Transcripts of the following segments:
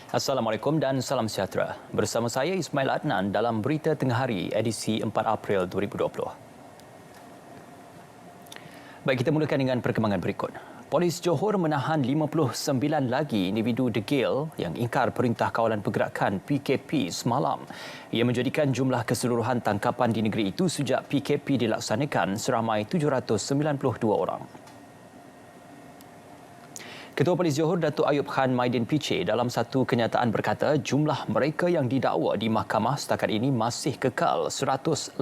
Assalamualaikum dan salam sejahtera. Bersama saya Ismail Adnan dalam Berita Tengah Hari edisi 4 April 2020. Baik, kita mulakan dengan perkembangan berikut. Polis Johor menahan 59 lagi individu degil yang ingkar Perintah Kawalan Pergerakan PKP semalam. Ia menjadikan jumlah keseluruhan tangkapan di negeri itu sejak PKP dilaksanakan seramai 792 orang. Ketua Polis Johor Datuk Ayub Khan Maidin Piche dalam satu kenyataan berkata jumlah mereka yang didakwa di mahkamah setakat ini masih kekal 189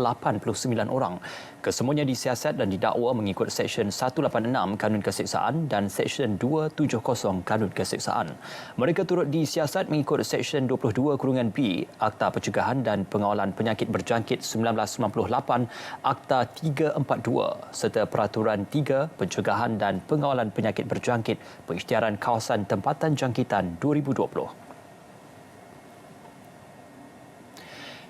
orang. Kesemuanya disiasat dan didakwa mengikut Seksyen 186 Kanun Keseksaan dan Seksyen 270 Kanun Keseksaan. Mereka turut disiasat mengikut Seksyen 22(B) Akta Pencegahan dan Pengawalan Penyakit Berjangkit 1998, Akta 342 serta Peraturan 3 Pencegahan dan Pengawalan Penyakit Berjangkit Pengisytiharan Kawasan Tempatan Jangkitan 2020.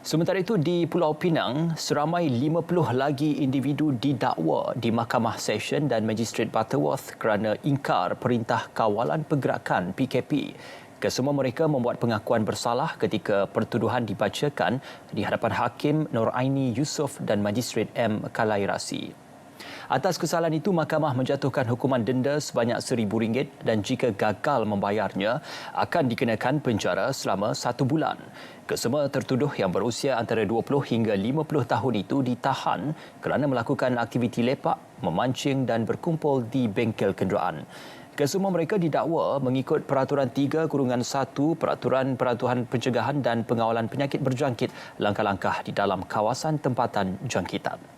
Sementara itu, di Pulau Pinang, seramai 50 lagi individu didakwa di Mahkamah Session dan Magistrate Butterworth kerana ingkar Perintah Kawalan Pergerakan PKP. Kesemua mereka membuat pengakuan bersalah ketika pertuduhan dibacakan di hadapan Hakim Nur Aini Yusof dan Magistrate M. Kalairasi. Atas kesalahan itu, mahkamah menjatuhkan hukuman denda sebanyak RM1,000 dan jika gagal membayarnya, akan dikenakan penjara selama 1 bulan. Kesemua tertuduh yang berusia antara 20 hingga 50 tahun itu ditahan kerana melakukan aktiviti lepak, memancing dan berkumpul di bengkel kenderaan. Kesemua mereka didakwa mengikut Peraturan 3-1 Peraturan Peratuhan Pencegahan dan Pengawalan Penyakit Berjangkit langkah-langkah di dalam kawasan tempatan jangkitan.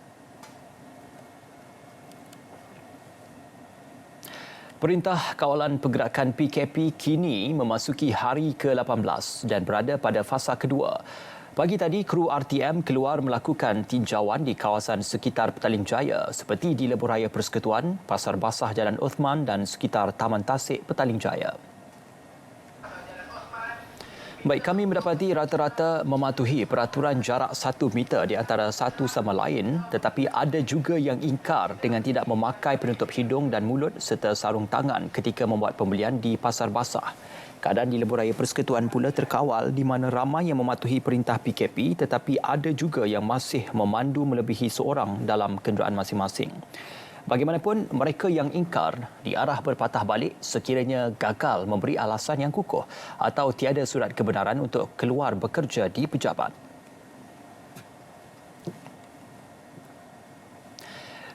Perintah Kawalan Pergerakan PKP kini memasuki hari ke-18 dan berada pada fasa kedua. Pagi tadi, kru RTM keluar melakukan tinjauan di kawasan sekitar Petaling Jaya seperti di Lebuhraya Persekutuan, Pasar Basah Jalan Uthman dan sekitar Taman Tasik Petaling Jaya. Baik, kami mendapati rata-rata mematuhi peraturan jarak 1 meter di antara satu sama lain, tetapi ada juga yang ingkar dengan tidak memakai penutup hidung dan mulut serta sarung tangan ketika membuat pembelian di Pasar Basah. Keadaan di Lebuhraya Persekutuan pula terkawal di mana ramai yang mematuhi perintah PKP tetapi ada juga yang masih memandu melebihi seorang dalam kenderaan masing-masing. Bagaimanapun, mereka yang ingkar diarah berpatah balik sekiranya gagal memberi alasan yang kukuh atau tiada surat kebenaran untuk keluar bekerja di pejabat.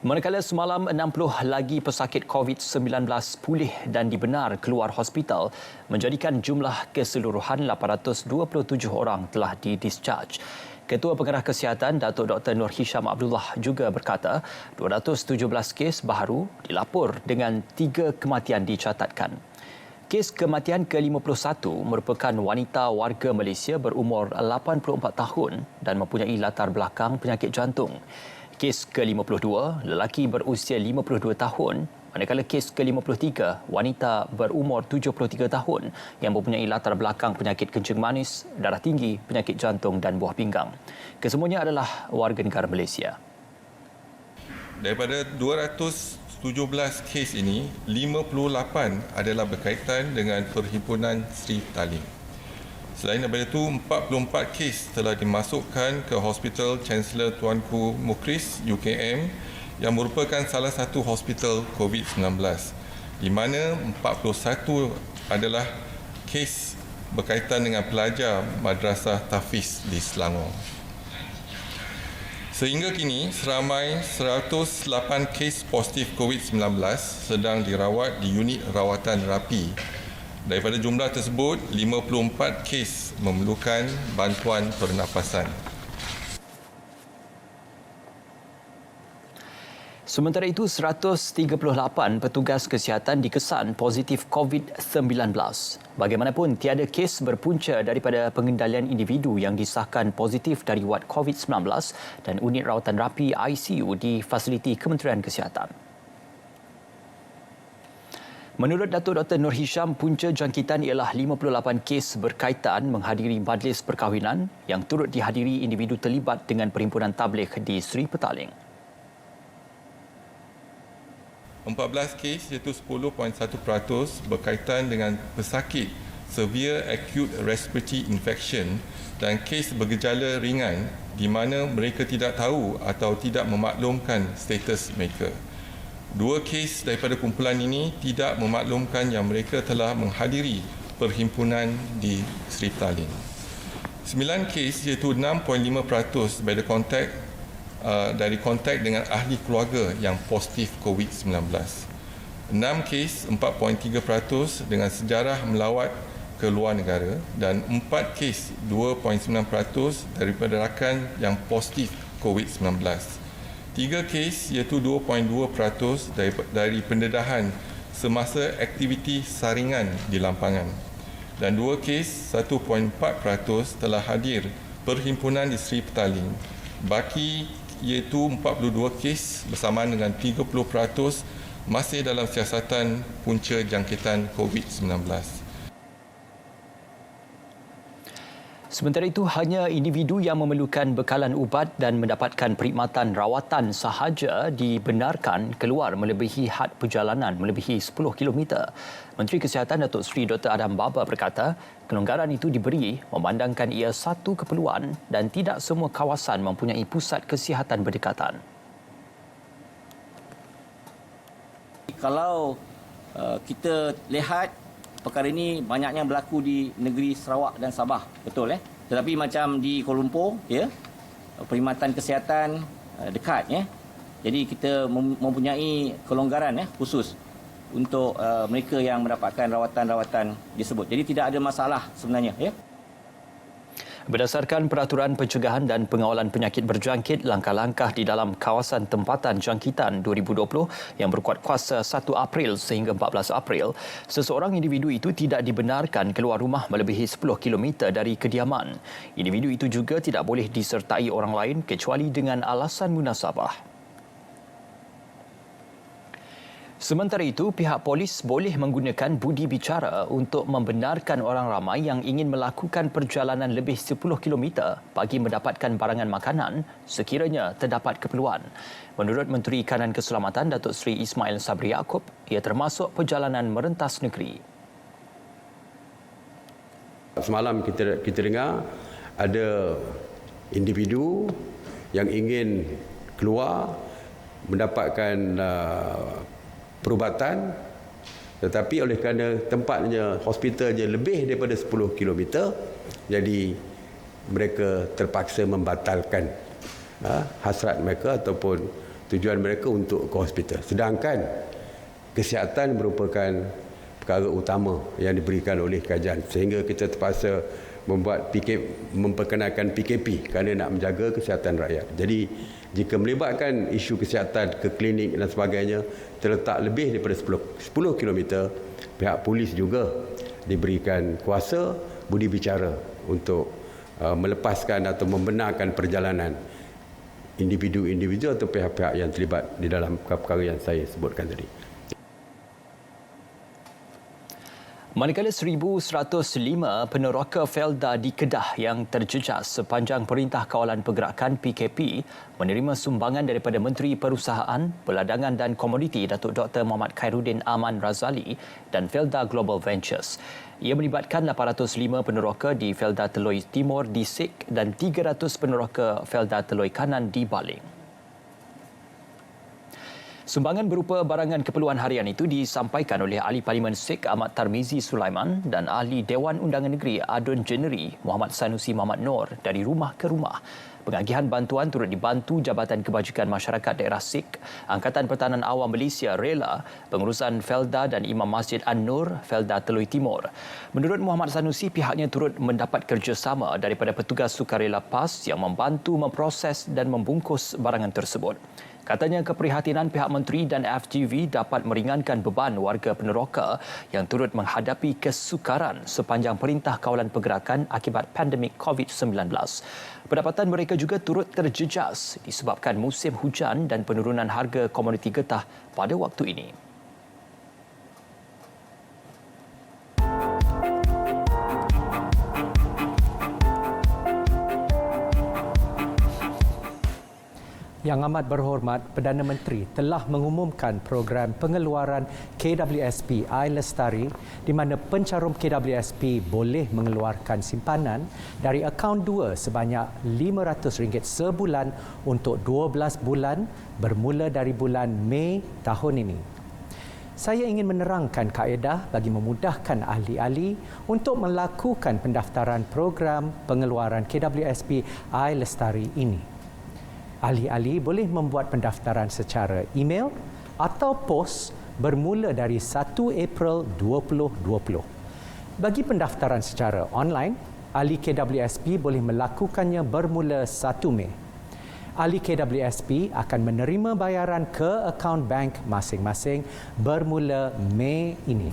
Manakala semalam 60 lagi pesakit COVID-19 pulih dan dibenar keluar hospital, menjadikan jumlah keseluruhan 827 orang telah didischarge. Ketua Pengarah Kesihatan Datuk Dr. Nur Hisham Abdullah juga berkata 217 kes baharu dilapor dengan 3 kematian dicatatkan. Kes kematian ke-51 merupakan wanita warga Malaysia berumur 84 tahun dan mempunyai latar belakang penyakit jantung. Kes ke-52, lelaki berusia 52 tahun, manakala kes ke-53, wanita berumur 73 tahun yang mempunyai latar belakang penyakit kencing manis, darah tinggi, penyakit jantung dan buah pinggang. Kesemuanya adalah warga negara Malaysia. Daripada 217 kes ini, 58 adalah berkaitan dengan Perhimpunan Sri Talim. Selain daripada itu, 44 kes telah dimasukkan ke Hospital Chancellor Tuanku Mukhris UKM yang merupakan salah satu hospital COVID-19, di mana 41 adalah kes berkaitan dengan pelajar Madrasah Tahfiz di Selangor. Sehingga kini, seramai 108 kes positif COVID-19 sedang dirawat di unit rawatan rapi. Daripada jumlah tersebut, 54 kes memerlukan bantuan pernafasan. Sementara itu, 138 petugas kesihatan dikesan positif COVID-19. Bagaimanapun, tiada kes berpunca daripada pengendalian individu yang disahkan positif dari wad COVID-19 dan unit rawatan rapi ICU di fasiliti Kementerian Kesihatan. Menurut Datuk Dr. Nur Hisham, punca jangkitan ialah 58 kes berkaitan menghadiri majlis perkahwinan yang turut dihadiri individu terlibat dengan perhimpunan tabligh di Sri Petaling. 14 kes iaitu 10.1% berkaitan dengan pesakit severe acute respiratory infection dan kes bergejala ringan di mana mereka tidak tahu atau tidak memaklumkan status mereka. 2 kes daripada kumpulan ini tidak memaklumkan yang mereka telah menghadiri perhimpunan di Sri Petaling. 9 kes iaitu 6.5% dari kontak dengan ahli keluarga yang positif COVID-19. 6 kes 4.3% dengan sejarah melawat ke luar negara dan 4 kes 2.9% daripada rakan yang positif COVID-19. 3 kes iaitu 2.2% dari pendedahan semasa aktiviti saringan di lampangan. Dan 2 kes 1.4% telah hadir perhimpunan di Sri Petaling. Baki iaitu 42 kes bersamaan dengan 30% masih dalam siasatan punca jangkitan COVID-19. Sementara itu, hanya individu yang memerlukan bekalan ubat dan mendapatkan perkhidmatan rawatan sahaja dibenarkan keluar melebihi had perjalanan melebihi 10 km. Menteri Kesihatan Datuk Seri Dr. Adam Baba berkata, kelonggaran itu diberi memandangkan ia satu keperluan dan tidak semua kawasan mempunyai pusat kesihatan berdekatan. Kalau kita lihat perkara ini banyaknya berlaku di negeri Sarawak dan Sabah, betul Tetapi macam di Kuala Lumpur, perkhidmatan kesihatan dekat Jadi kita mempunyai kelonggaran khusus untuk mereka yang mendapatkan rawatan-rawatan disebut. Jadi tidak ada masalah sebenarnya Berdasarkan Peraturan Pencegahan dan Pengawalan Penyakit Berjangkit, langkah-langkah di dalam kawasan tempatan jangkitan 2020 yang berkuat kuasa 1 April sehingga 14 April, seseorang individu itu tidak dibenarkan keluar rumah melebihi 10 km dari kediaman. Individu itu juga tidak boleh disertai orang lain kecuali dengan alasan munasabah. Sementara itu, pihak polis boleh menggunakan budi bicara untuk membenarkan orang ramai yang ingin melakukan perjalanan lebih 10 km bagi mendapatkan barangan makanan sekiranya terdapat keperluan. Menurut Menteri Kanan Keselamatan Datuk Seri Ismail Sabri Yaakob, ia termasuk perjalanan merentas negeri. Semalam kita dengar ada individu yang ingin keluar mendapatkan perubatan, tetapi oleh kerana tempatnya hospitalnya lebih daripada 10 km, jadi mereka terpaksa membatalkan hasrat mereka ataupun tujuan mereka untuk ke hospital. Sedangkan kesihatan merupakan perkara utama yang diberikan oleh kerajaan, sehingga kita terpaksa memperkenalkan PKP kerana nak menjaga kesihatan rakyat. Jadi jika melibatkan isu kesihatan ke klinik dan sebagainya terletak lebih daripada 10 km, pihak polis juga diberikan kuasa budi bicara untuk melepaskan atau membenarkan perjalanan individu-individu atau pihak-pihak yang terlibat di dalam perkara yang saya sebutkan tadi. Manakala 1,105 peneroka Felda di Kedah yang terjejas sepanjang Perintah Kawalan Pergerakan PKP menerima sumbangan daripada Menteri Perusahaan, Perdagangan dan Komoditi Datuk Dr. Muhammad Khairuddin Aman Razali dan Felda Global Ventures. Ia melibatkan 805 peneroka di Felda Teloi Timur di Sik dan 300 peneroka Felda Teloi Kanan di Baling. Sumbangan berupa barangan keperluan harian itu disampaikan oleh Ahli Parlimen Sik Ahmad Tarmizi Sulaiman dan Ahli Dewan Undangan Negeri Adun Jeneri Muhammad Sanusi Muhammad Noor dari rumah ke rumah. Pengagihan bantuan turut dibantu Jabatan Kebajikan Masyarakat Daerah Sik, Angkatan Pertahanan Awam Malaysia Rela, Pengurusan Felda dan Imam Masjid An-Nur, Felda Telui Timur. Menurut Muhammad Sanusi, pihaknya turut mendapat kerjasama daripada petugas sukarela PAS yang membantu memproses dan membungkus barangan tersebut. Katanya keprihatinan pihak menteri dan FGV dapat meringankan beban warga peneroka yang turut menghadapi kesukaran sepanjang Perintah Kawalan Pergerakan akibat pandemik COVID-19. Pendapatan mereka juga turut terjejas disebabkan musim hujan dan penurunan harga komoditi getah pada waktu ini. Yang amat berhormat, Perdana Menteri telah mengumumkan program pengeluaran KWSP iLestari di mana pencarum KWSP boleh mengeluarkan simpanan dari akaun 2 sebanyak RM500 sebulan untuk 12 bulan bermula dari bulan Mei tahun ini. Saya ingin menerangkan kaedah bagi memudahkan ahli-ahli untuk melakukan pendaftaran program pengeluaran KWSP iLestari ini. Ahli-ahli boleh membuat pendaftaran secara email atau pos bermula dari 1 April 2020. Bagi pendaftaran secara online, ahli KWSP boleh melakukannya bermula 1 Mei. Ahli KWSP akan menerima bayaran ke akaun bank masing-masing bermula Mei ini.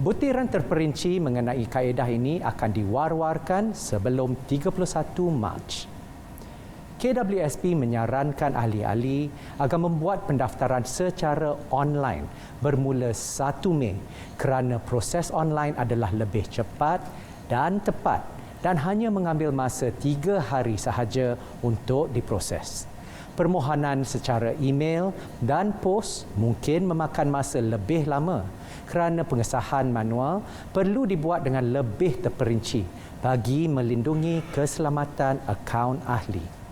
Butiran terperinci mengenai kaedah ini akan diwar-warkan sebelum 31 Mac. KWSP menyarankan ahli-ahli agar membuat pendaftaran secara online bermula 1 Mei kerana proses online adalah lebih cepat dan tepat dan hanya mengambil masa 3 hari sahaja untuk diproses. Permohonan secara email dan pos mungkin memakan masa lebih lama kerana pengesahan manual perlu dibuat dengan lebih terperinci bagi melindungi keselamatan akaun ahli.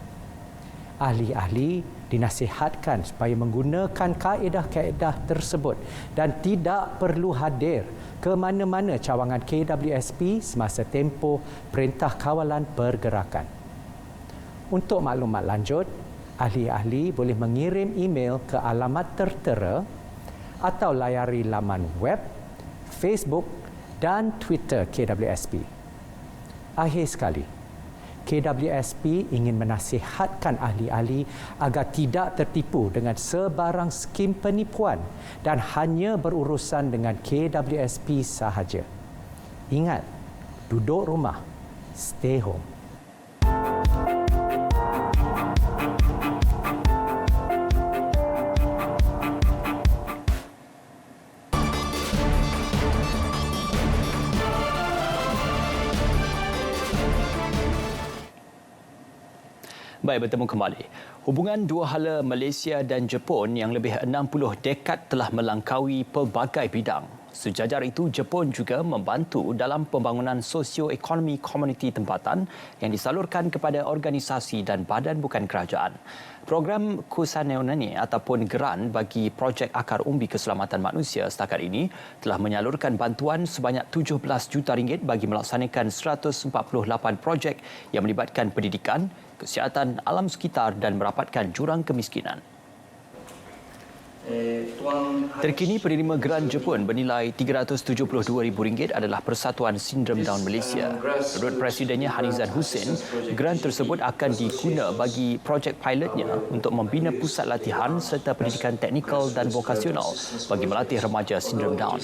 Ahli-ahli dinasihatkan supaya menggunakan kaedah-kaedah tersebut dan tidak perlu hadir ke mana-mana cawangan KWSP semasa tempoh Perintah Kawalan Pergerakan. Untuk maklumat lanjut, ahli-ahli boleh mengirim email ke alamat tertera atau layari laman web, Facebook dan Twitter KWSP. Akhir sekali, KWSP ingin menasihatkan ahli-ahli agar tidak tertipu dengan sebarang skim penipuan dan hanya berurusan dengan KWSP sahaja. Ingat, duduk rumah, stay home. Baik, bertemu kembali. Hubungan dua hala Malaysia dan Jepun yang lebih 60 dekad telah melangkaui pelbagai bidang. Sejajar itu, Jepun juga membantu dalam pembangunan sosioekonomi komuniti tempatan yang disalurkan kepada organisasi dan badan bukan kerajaan. Program Kusaneonani ataupun geran bagi projek akar umbi keselamatan manusia setakat ini telah menyalurkan bantuan sebanyak 17 juta ringgit bagi melaksanakan 148 projek yang melibatkan pendidikan, kesihatan, alam sekitar dan merapatkan jurang kemiskinan. Terkini penerima geran Jepun bernilai RM372,000 adalah Persatuan Sindrom Down Malaysia. Menurut Presidennya Hanizan Hussein, geran tersebut akan diguna bagi projek pilotnya untuk membina pusat latihan serta pendidikan teknikal dan vokasional bagi melatih remaja sindrom Down.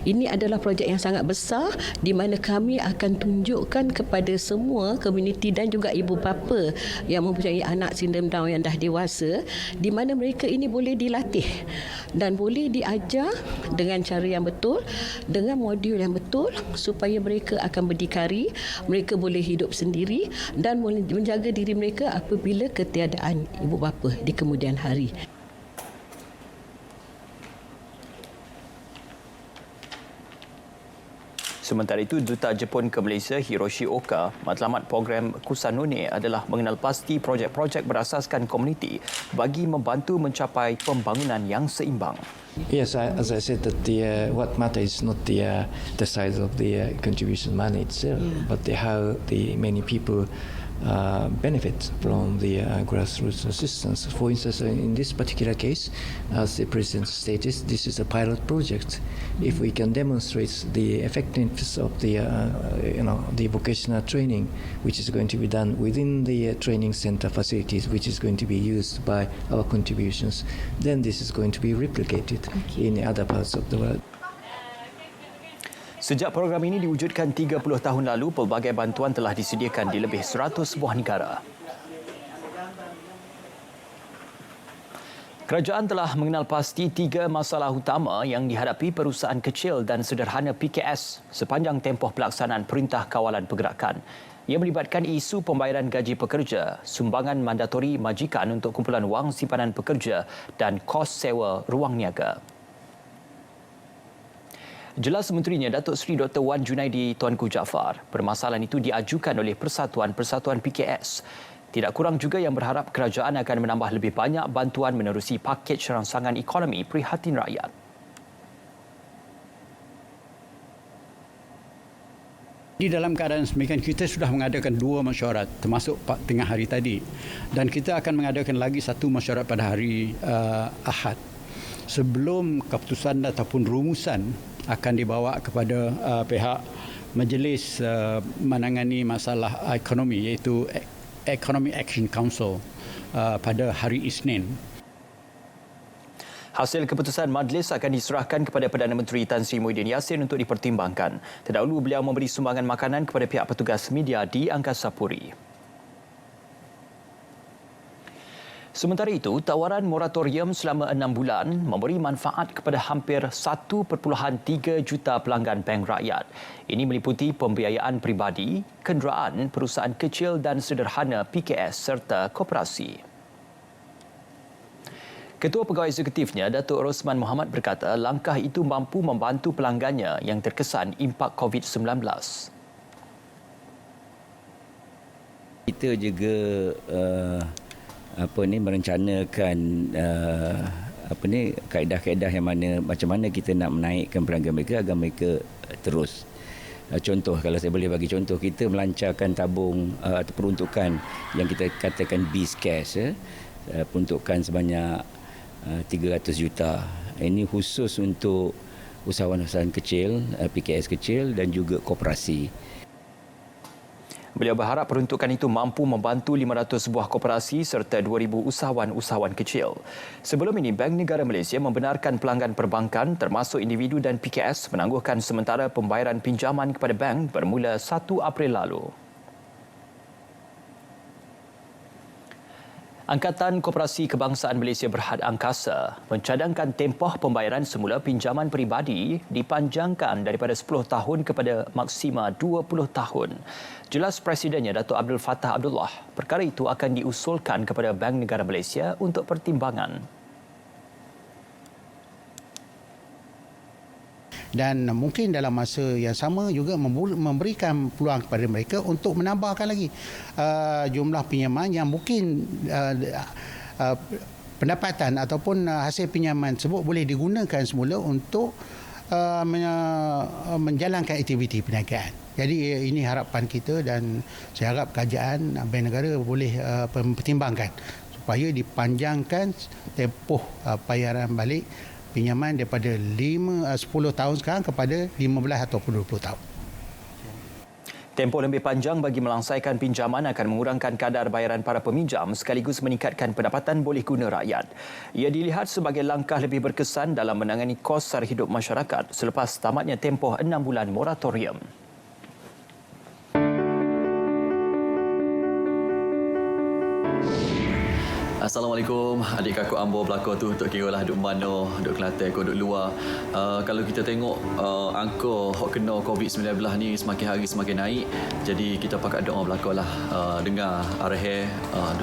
Ini adalah projek yang sangat besar di mana kami akan tunjukkan kepada semua komuniti dan juga ibu bapa yang mempunyai anak sindrom Down yang dah dewasa di mana mereka ini boleh dilatih dan boleh diajar dengan cara yang betul, dengan modul yang betul supaya mereka akan berdikari, mereka boleh hidup sendiri dan boleh menjaga diri mereka apabila ketiadaan ibu bapa di kemudian hari. Sementara itu, Duta Jepun ke Malaysia Hiroshi Oka matlamat program Kusanone adalah mengenal pasti projek-projek berasaskan komuniti bagi membantu mencapai pembangunan yang seimbang. Yes, as I said, that what matters is not the size of the contribution money itself, but how the many people benefit from the grassroots assistance. For instance, in this particular case, as the President stated, this is a pilot project. If we can demonstrate the effectiveness of the the vocational training, which is going to be done within the training center facilities, which is going to be used by our contributions, then this is going to be replicated in other parts of the world. Sejak program ini diwujudkan 30 tahun lalu, pelbagai bantuan telah disediakan di lebih 100 buah negara. Kerajaan telah mengenal pasti 3 masalah utama yang dihadapi perusahaan kecil dan sederhana PKS sepanjang tempoh pelaksanaan Perintah Kawalan Pergerakan. Ia melibatkan isu pembayaran gaji pekerja, sumbangan mandatori majikan untuk kumpulan wang simpanan pekerja dan kos sewa ruang niaga. Jelas Menterinya Datuk Seri Dr. Wan Junaidi Tuanku Jaafar, permasalahan itu diajukan oleh Persatuan-Persatuan PKS. Tidak kurang juga yang berharap kerajaan akan menambah lebih banyak bantuan menerusi pakej rangsangan ekonomi prihatin rakyat. Di dalam keadaan semikian, kita sudah mengadakan 2 mesyuarat termasuk tengah hari tadi, dan kita akan mengadakan lagi 1 mesyuarat pada hari Ahad sebelum keputusan ataupun rumusan akan dibawa kepada pihak Majlis menangani masalah ekonomi, iaitu Economic Action Council pada hari Isnin. Hasil keputusan majlis akan diserahkan kepada Perdana Menteri Tan Sri Muhyiddin Yassin untuk dipertimbangkan. Terdahulu beliau memberi sumbangan makanan kepada pihak petugas media di Angkasa Puri. Sementara itu, tawaran moratorium selama 6 bulan memberi manfaat kepada hampir 1.3 juta pelanggan Bank Rakyat. Ini meliputi pembiayaan peribadi, kenderaan, perusahaan kecil dan sederhana PKS serta koperasi. Ketua Pegawai Eksekutifnya, Datuk Rosman Mohamad berkata langkah itu mampu membantu pelanggannya yang terkesan impak COVID-19. Kita juga merencanakan kaedah-kaedah yang macam mana kita nak menaikkan pelanggan mereka agar mereka terus. Contoh, kalau saya boleh bagi contoh, kita melancarkan tabung atau peruntukan yang kita katakan BIS Cash, peruntukan sebanyak 300 juta. Ini khusus untuk usahawan-usahawan kecil, PKS kecil dan juga koperasi. Beliau berharap peruntukan itu mampu membantu 500 buah koperasi serta 2,000 usahawan-usahawan kecil. Sebelum ini, Bank Negara Malaysia membenarkan pelanggan perbankan termasuk individu dan PKS menangguhkan sementara pembayaran pinjaman kepada bank bermula 1 April lalu. Angkatan Koperasi Kebangsaan Malaysia Berhad Angkasa mencadangkan tempoh pembayaran semula pinjaman peribadi dipanjangkan daripada 10 tahun kepada maksima 20 tahun. Jelas Presidennya Datuk Abdul Fattah Abdullah, perkara itu akan diusulkan kepada Bank Negara Malaysia untuk pertimbangan. Dan mungkin dalam masa yang sama juga memberikan peluang kepada mereka untuk menambahkan lagi jumlah pinjaman yang mungkin pendapatan ataupun hasil pinjaman tersebut boleh digunakan semula untuk menjalankan aktiviti perniagaan. Jadi ini harapan kita dan saya harap kerajaan Bank Negara boleh mempertimbangkan supaya dipanjangkan tempoh bayaran balik pinjaman daripada 10 tahun sekarang kepada 15 ataupun 20 tahun. Tempoh lebih panjang bagi melangsaikan pinjaman akan mengurangkan kadar bayaran para peminjam sekaligus meningkatkan pendapatan boleh guna rakyat. Ia dilihat sebagai langkah lebih berkesan dalam menangani kos sara hidup masyarakat selepas tamatnya tempoh 6 bulan moratorium. Assalamualaikum, adik kakak ambo belakang tu duk kira lah duk mana, duk Kelantan ke duk luar. Kalau kita tengok angka hok kena COVID-19 ni semakin hari semakin naik. Jadi kita pakat doa belakang lah, dengar arahan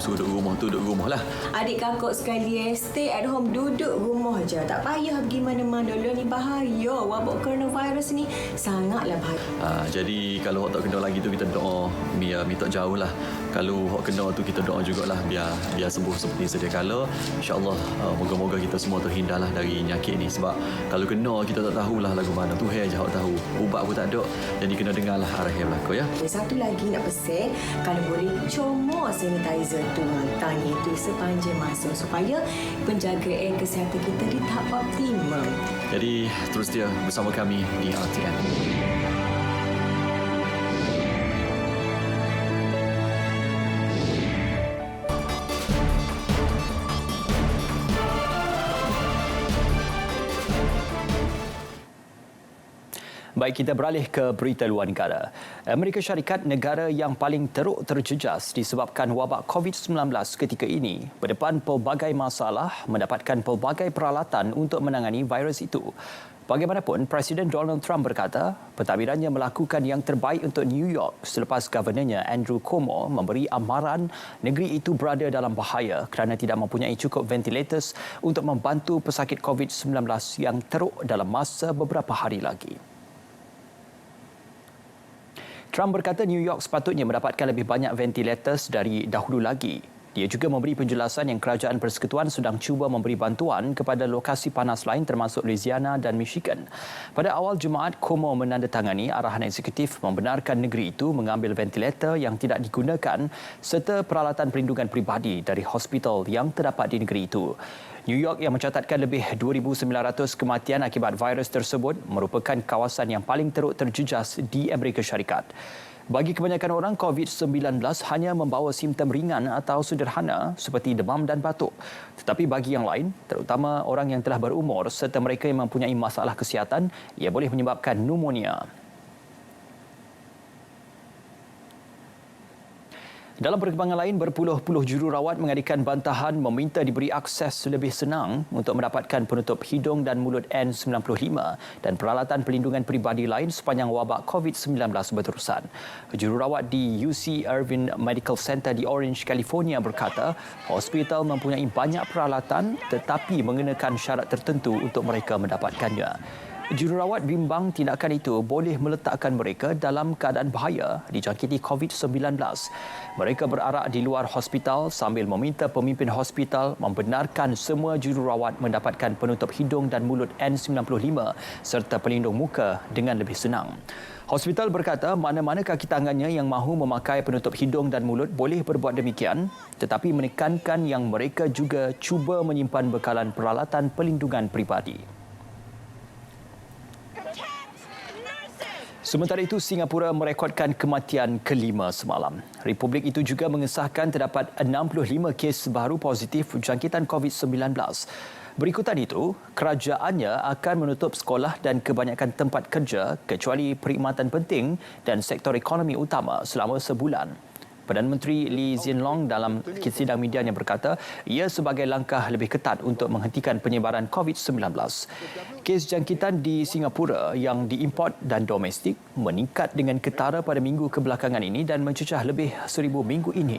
suruh duduk rumah tu duduk rumah lah. Adik kakak sekalian stay at home, duduk rumah je. Tak payah pergi mana-mana. Lah ni bahaya. Wabak coronavirus ni sangatlah bahaya. Jadi kalau hok tak kena lagi tu kita doa minta jauh lah. Kalau hok kena tu kita doa jugalah biar sembuh seperti sedia kala. InsyaAllah moga-moga kita semua terhindarlah dari penyakit ni. Sebab kalau kena kita tak tahulah lagu mana. Tuhan je hok tahu. Ubat pun tak ada. Jadi kena dengarlah arahan belakang ya. Satu lagi nak pesan, kalau boleh comot sanitizer tu tanya itu sepanjang masa supaya penjagaan kesihatan kita di tahap optimum. Jadi terus dia bersama kami di RTM. Baik, kita beralih ke berita luar negara. Amerika Syarikat, negara yang paling teruk terjejas disebabkan wabak COVID-19 ketika ini, berdepan pelbagai masalah mendapatkan pelbagai peralatan untuk menangani virus itu. Bagaimanapun, Presiden Donald Trump berkata pentadbirannya melakukan yang terbaik untuk New York selepas Governornya Andrew Cuomo memberi amaran negeri itu berada dalam bahaya kerana tidak mempunyai cukup ventilators untuk membantu pesakit COVID-19 yang teruk dalam masa beberapa hari lagi. Trump berkata New York sepatutnya mendapatkan lebih banyak ventilators dari dahulu lagi. Dia juga memberi penjelasan yang Kerajaan Persekutuan sedang cuba memberi bantuan kepada lokasi panas lain termasuk Louisiana dan Michigan. Pada awal Jumaat, Cuomo menandatangani arahan eksekutif membenarkan negeri itu mengambil ventilator yang tidak digunakan serta peralatan perlindungan peribadi dari hospital yang terdapat di negeri itu. New York yang mencatatkan lebih 2,900 kematian akibat virus tersebut merupakan kawasan yang paling teruk terjejas di Amerika Syarikat. Bagi kebanyakan orang, COVID-19 hanya membawa simptom ringan atau sederhana seperti demam dan batuk. Tetapi bagi yang lain, terutama orang yang telah berumur serta mereka yang mempunyai masalah kesihatan, ia boleh menyebabkan pneumonia. Dalam perkembangan lain, berpuluh-puluh jururawat mengadakan bantahan meminta diberi akses lebih senang untuk mendapatkan penutup hidung dan mulut N95 dan peralatan perlindungan peribadi lain sepanjang wabak COVID-19 berterusan. Jururawat di UC Irvine Medical Center di Orange, California berkata hospital mempunyai banyak peralatan tetapi mengenakan syarat tertentu untuk mereka mendapatkannya. Jururawat bimbang tindakan itu boleh meletakkan mereka dalam keadaan bahaya dijangkiti COVID-19. Mereka berarak di luar hospital sambil meminta pemimpin hospital membenarkan semua jururawat mendapatkan penutup hidung dan mulut N95 serta pelindung muka dengan lebih senang. Hospital berkata mana-mana kaki tangannya yang mahu memakai penutup hidung dan mulut boleh berbuat demikian, tetapi menekankan yang mereka juga cuba menyimpan bekalan peralatan pelindungan peribadi. Sementara itu, Singapura merekodkan kematian kelima semalam. Republik itu juga mengesahkan terdapat 65 kes baru positif jangkitan COVID-19. Berikutan itu, kerajaannya akan menutup sekolah dan kebanyakan tempat kerja kecuali perkhidmatan penting dan sektor ekonomi utama selama sebulan. Perdana Menteri Lee Hsien Loong dalam sidang medianya berkata ia sebagai langkah lebih ketat untuk menghentikan penyebaran COVID-19. Kes jangkitan di Singapura yang diimport dan domestik meningkat dengan ketara pada minggu kebelakangan ini dan mencecah lebih 1,000 minggu ini.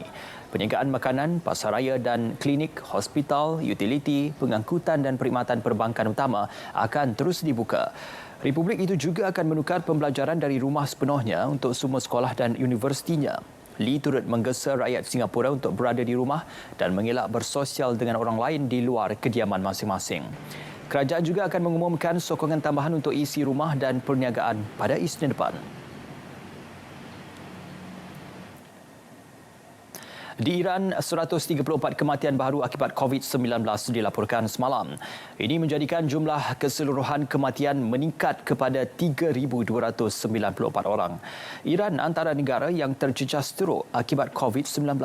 Perniagaan makanan, pasaraya dan klinik, hospital, utiliti, pengangkutan dan perkhidmatan perbankan utama akan terus dibuka. Republik itu juga akan menukar pembelajaran dari rumah sepenuhnya untuk semua sekolah dan universitinya. Lee turut menggesa rakyat Singapura untuk berada di rumah dan mengelak bersosial dengan orang lain di luar kediaman masing-masing. Kerajaan juga akan mengumumkan sokongan tambahan untuk isi rumah dan perniagaan pada Isnin depan. Di Iran, 134 kematian baru akibat COVID-19 dilaporkan semalam. Ini menjadikan jumlah keseluruhan kematian meningkat kepada 3,294 orang. Iran antara negara yang terjejas teruk akibat COVID-19.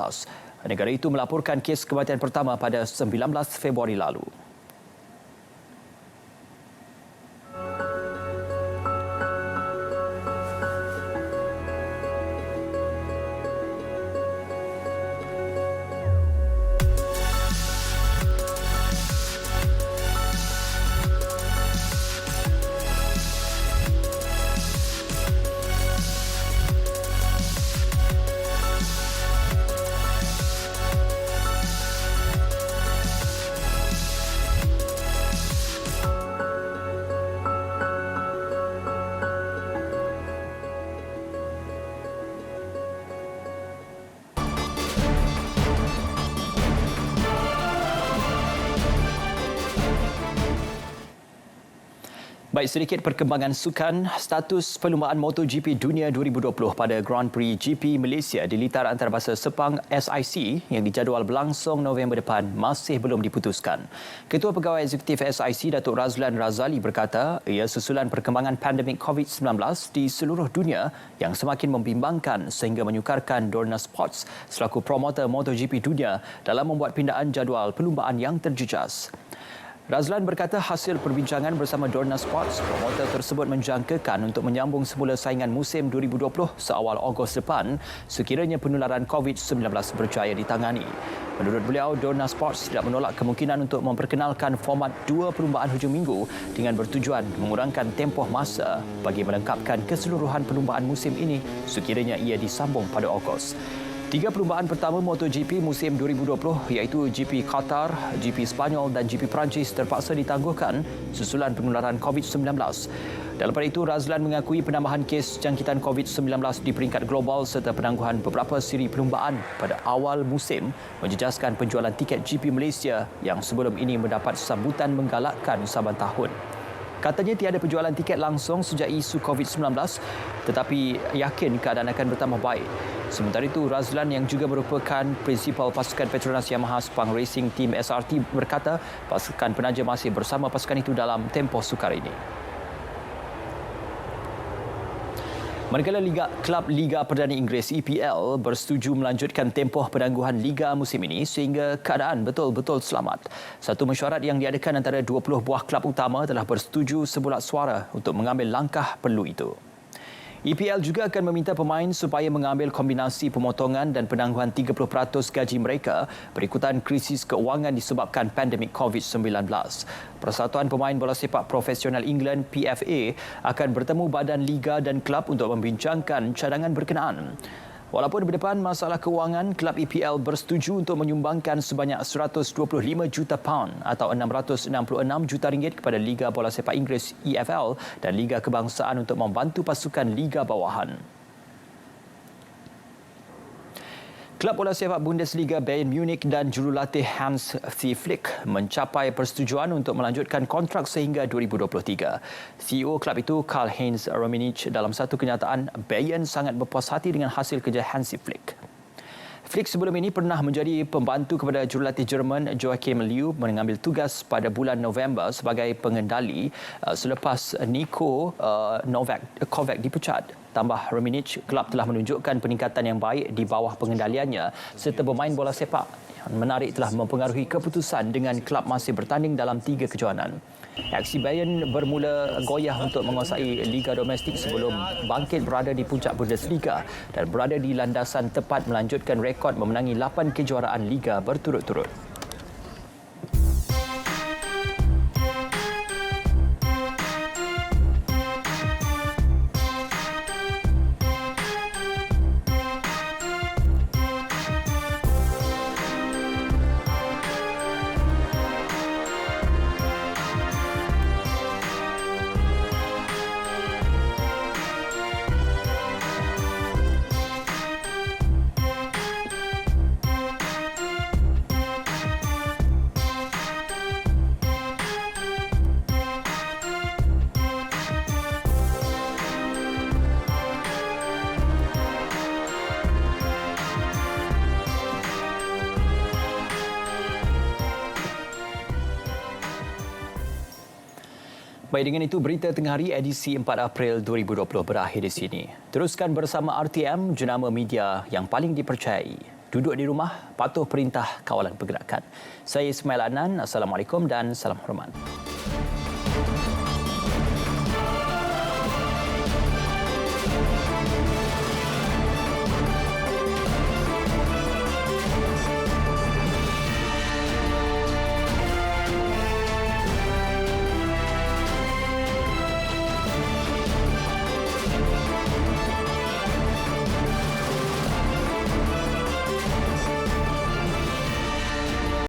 Negara itu melaporkan kes kematian pertama pada 19 Februari lalu. Baik, sedikit perkembangan sukan. Status perlumbaan MotoGP Dunia 2020 pada Grand Prix GP Malaysia di litar antarabangsa Sepang SIC yang dijadual berlangsung November depan masih belum diputuskan. Ketua Pegawai Eksekutif SIC, Datuk Razlan Razali berkata ia susulan perkembangan pandemik COVID-19 di seluruh dunia yang semakin membimbangkan sehingga menyukarkan Dorna Sports selaku promotor MotoGP Dunia dalam membuat pindaan jadual perlumbaan yang terjejas. Razlan berkata hasil perbincangan bersama Dorna Sports, promotor tersebut menjangkakan untuk menyambung semula saingan musim 2020 seawal Ogos depan sekiranya penularan COVID-19 berjaya ditangani. Menurut beliau, Dorna Sports tidak menolak kemungkinan untuk memperkenalkan format 2 perlumbaan hujung minggu dengan bertujuan mengurangkan tempoh masa bagi melengkapkan keseluruhan perlumbaan musim ini sekiranya ia disambung pada Ogos. 3 perlumbaan pertama MotoGP musim 2020 iaitu GP Qatar, GP Spanyol dan GP Perancis terpaksa ditangguhkan susulan penularan COVID-19. Dalam pada itu, Razlan mengakui penambahan kes jangkitan COVID-19 di peringkat global serta penangguhan beberapa siri perlumbaan pada awal musim menjejaskan penjualan tiket GP Malaysia yang sebelum ini mendapat sambutan menggalakkan saban tahun. Katanya tiada penjualan tiket langsung sejak isu COVID-19 tetapi yakin keadaan akan bertambah baik. Sementara itu, Razlan yang juga merupakan prinsipal pasukan Petronas Yamaha Sepang Racing Team SRT berkata pasukan penaja masih bersama pasukan itu dalam tempoh sukar ini. Manakala Kelab Liga Perdana Inggeris EPL bersetuju melanjutkan tempoh penangguhan Liga musim ini sehingga keadaan betul-betul selamat. Satu mesyuarat yang diadakan antara 20 buah kelab utama telah bersetuju sebulat suara untuk mengambil langkah perlu itu. EPL juga akan meminta pemain supaya mengambil kombinasi pemotongan dan penangguhan 30% gaji mereka berikutan krisis keuangan disebabkan pandemik COVID-19. Persatuan Pemain Bola Sepak Profesional England PFA akan bertemu badan liga dan kelab untuk membincangkan cadangan berkenaan. Walaupun berdepan masalah keuangan, kelab EPL bersetuju untuk menyumbangkan sebanyak 125 juta pound atau 666 juta ringgit kepada Liga Bola Sepak Inggeris EFL dan Liga Kebangsaan untuk membantu pasukan Liga Bawahan. Kelab bola sepak Bundesliga Bayern Munich dan jurulatih Hansi Flick mencapai persetujuan untuk melanjutkan kontrak sehingga 2023. CEO kelab itu Karl-Heinz Rummenigge dalam satu kenyataan, Bayern sangat berpuas hati dengan hasil kerja Hansi Flick. Flick sebelum ini pernah menjadi pembantu kepada jurulatih Jerman Joachim Löw mengambil tugas pada bulan November sebagai pengendali selepas Niko Kovac dipecat. Tambah Rummenigge, kelab telah menunjukkan peningkatan yang baik di bawah pengendaliannya serta bermain bola sepak yang menarik telah mempengaruhi keputusan dengan kelab masih bertanding dalam 3 kejohanan. Aksi Bayern bermula goyah untuk menguasai Liga Domestik sebelum bangkit berada di puncak Bundesliga dan berada di landasan tepat melanjutkan rekod memenangi 8 kejuaraan Liga berturut-turut. Baik, dengan itu berita tengah hari edisi 4 April 2020 berakhir di sini. Teruskan bersama RTM, jenama media yang paling dipercayai. Duduk di rumah, patuh perintah kawalan pergerakan. Saya Ismail Adnan, Assalamualaikum dan salam hormat.